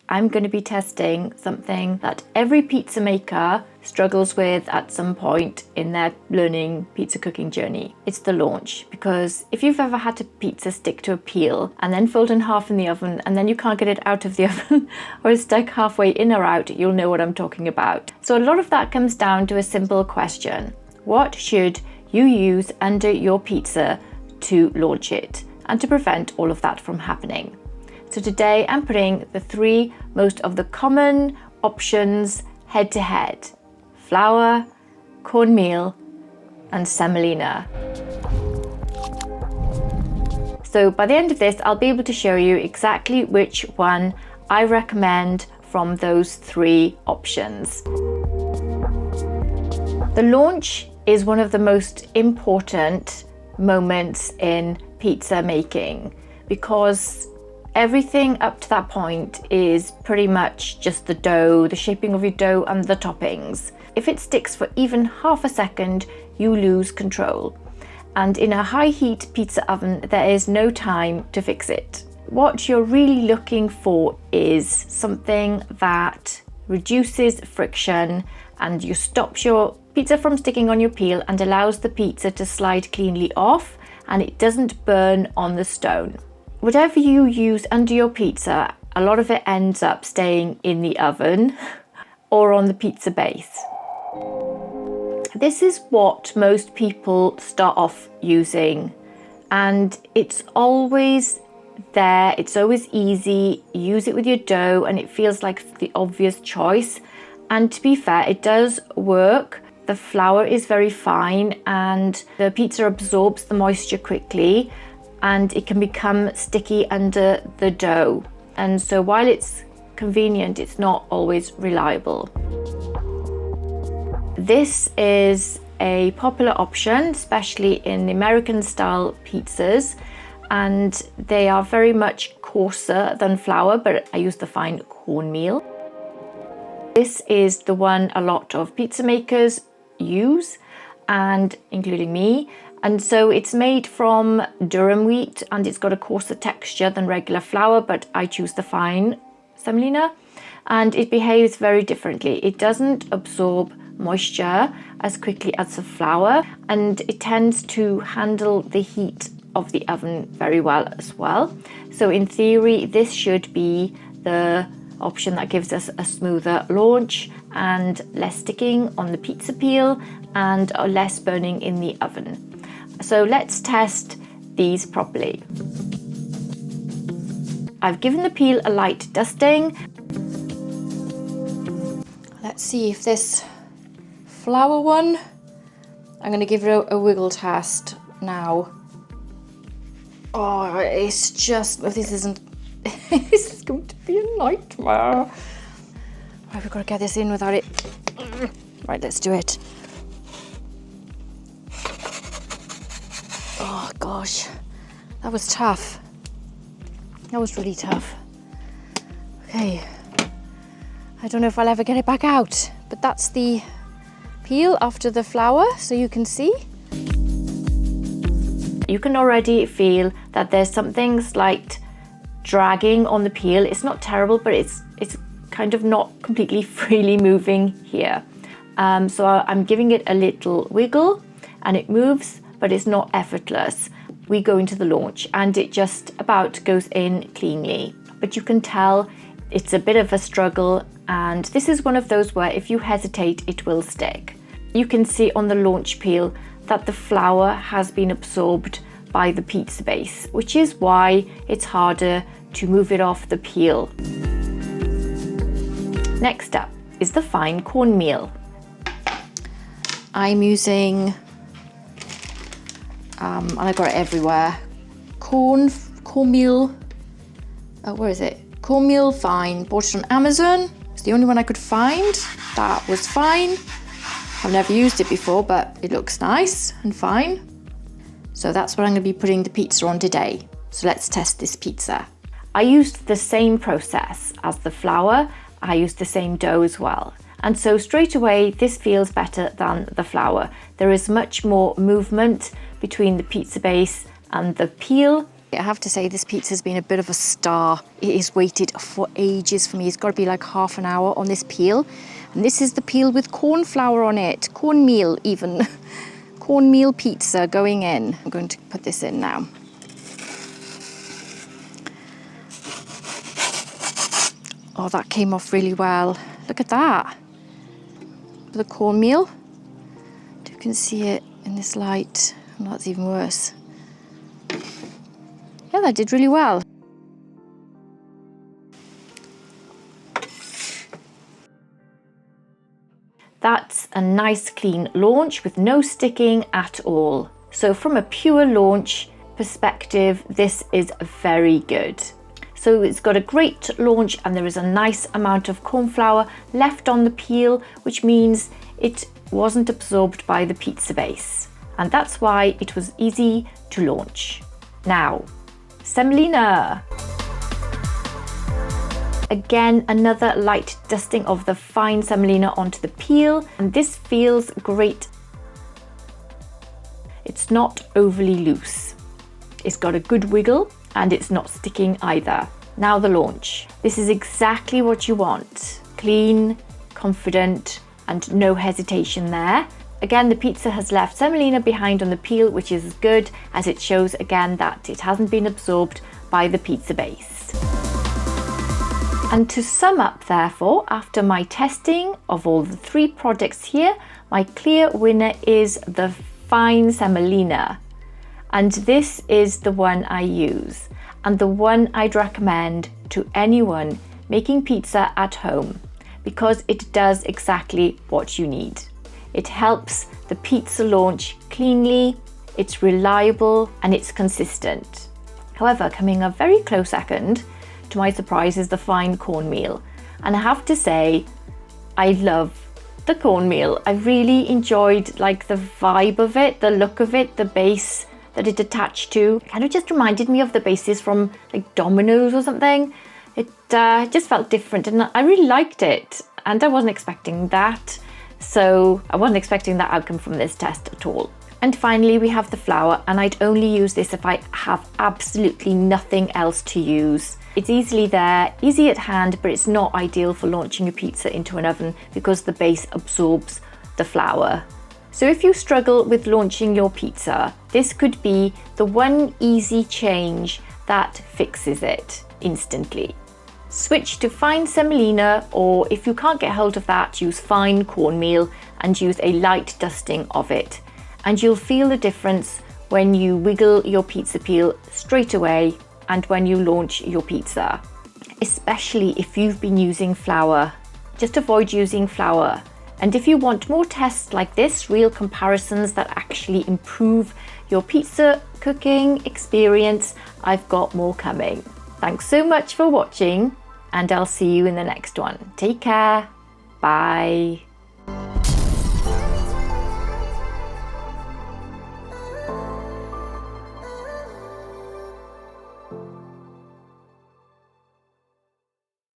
I'm going to be testing something that every pizza maker struggles with at some point in their learning pizza cooking journey. It's the launch, because if you've ever had a pizza stick to a peel and then fold in half in the oven and then you can't get it out of the oven or it's stuck halfway in or out, you'll know what I'm talking about. So a lot of that comes down to a simple question. What should you use under your pizza to launch it and to prevent all of that from happening? So today I'm putting the three most of the common options head to head: flour, cornmeal, and semolina. So by the end of this, I'll be able to show you exactly which one I recommend from those three options. The launch is one of the most important moments in pizza making, because everything up to that point is pretty much just the dough, the shaping of your dough and the toppings. If it sticks for even half a second, you lose control. And in a high heat pizza oven, there is no time to fix it. What you're really looking for is something that reduces friction and you stops your pizza from sticking on your peel and allows the pizza to slide cleanly off, and it doesn't burn on the stone. Whatever you use under your pizza, a lot of it ends up staying in the oven or on the pizza base. This is what most people start off using, and it's always there, it's always easy. You use it with your dough and it feels like the obvious choice. And to be fair, it does work. The flour is very fine and the pizza absorbs the moisture quickly, and it can become sticky under the dough. And so while it's convenient, it's not always reliable. This is a popular option, especially in the American style pizzas, and they are very much coarser than flour, but I use the fine cornmeal. This is the one a lot of pizza makers use, and including me. And so it's made from durum wheat and it's got a coarser texture than regular flour, but I choose the fine semolina, and it behaves very differently. It doesn't absorb moisture as quickly as the flour, and it tends to handle the heat of the oven very well as well. So in theory, this should be the option that gives us a smoother launch and less sticking on the pizza peel and less burning in the oven. So let's test these properly. I've given the peel a light dusting. Let's see if this flour one, I'm going to give it a wiggle test now. Oh, it's just, this isn't, this is going to be a nightmare. Right, we've got to get this in without it. Right, let's do it. Oh gosh, that was tough. That was really tough. Okay, I don't know if I'll ever get it back out, but that's the peel after the flour, so you can see. You can already feel that there's something slight dragging on the peel. It's not terrible, but it's kind of not completely freely moving here. So I'm giving it a little wiggle and it moves, but it's not effortless. We go into the launch and it just about goes in cleanly, but you can tell it's a bit of a struggle, and this is one of those where if you hesitate, it will stick. You can see on the launch peel that the flour has been absorbed by the pizza base, which is why it's harder to move it off the peel. Next up is the fine cornmeal. I'm using, and I got it everywhere, cornmeal, where is it? Cornmeal fine, bought it on Amazon. It's the only one I could find. That was fine. I've never used it before, but it looks nice and fine. So that's what I'm going to be putting the pizza on today. So let's test this pizza. I used the same process as the flour. I used the same dough as well. And so straight away, this feels better than the flour. There is much more movement between the pizza base and the peel, I have to say this pizza's been a bit of a star. It is waited for ages for me. It's got to be like half an hour on this peel. And this is the peel with corn flour on it. Cornmeal even. Cornmeal pizza going in. I'm going to put this in now. Oh, that came off really well. Look at that. The cornmeal. You can see it in this light. Oh, that's even worse. Yeah, that did really well. That's a nice clean launch with no sticking at all. So from a pure launch perspective, this is very good. So it's got a great launch and there is a nice amount of corn flour left on the peel, which means it wasn't absorbed by the pizza base. And that's why it was easy to launch. Now, Semolina. Again, another light dusting of the fine semolina onto the peel, and this feels great. It's not overly loose. It's got a good wiggle and it's not sticking either. Now the launch. This is exactly what you want. Clean, confident, and no hesitation there. Again, the pizza has left semolina behind on the peel, which is good as it shows again that it hasn't been absorbed by the pizza base. And to sum up therefore, after my testing of all the 3 products here, my clear winner is the fine semolina. And this is the one I use and the one I'd recommend to anyone making pizza at home because it does exactly what you need. It helps the pizza launch cleanly, it's reliable and it's consistent. However, coming a very close second, to my surprise, is the fine cornmeal. And I have to say, I love the cornmeal. I really enjoyed like the vibe of it, the look of it, the base that it attached to. It kind of just reminded me of the bases from like Domino's or something. It just felt different and I really liked it. And I wasn't expecting that. So I wasn't expecting that outcome from this test at all. And finally, we have the flour, and I'd only use this if I have absolutely nothing else to use. It's easily there, easy at hand, but it's not ideal for launching a pizza into an oven because the base absorbs the flour. So if you struggle with launching your pizza, this could be the one easy change that fixes it instantly. Switch to fine semolina, or if you can't get hold of that, use fine cornmeal and use a light dusting of it. And you'll feel the difference when you wiggle your pizza peel straight away and when you launch your pizza. Especially if you've been using flour. Just avoid using flour. And if you want more tests like this, real comparisons that actually improve your pizza cooking experience, I've got more coming. Thanks so much for watching, and I'll see you in the next one. Take care. Bye.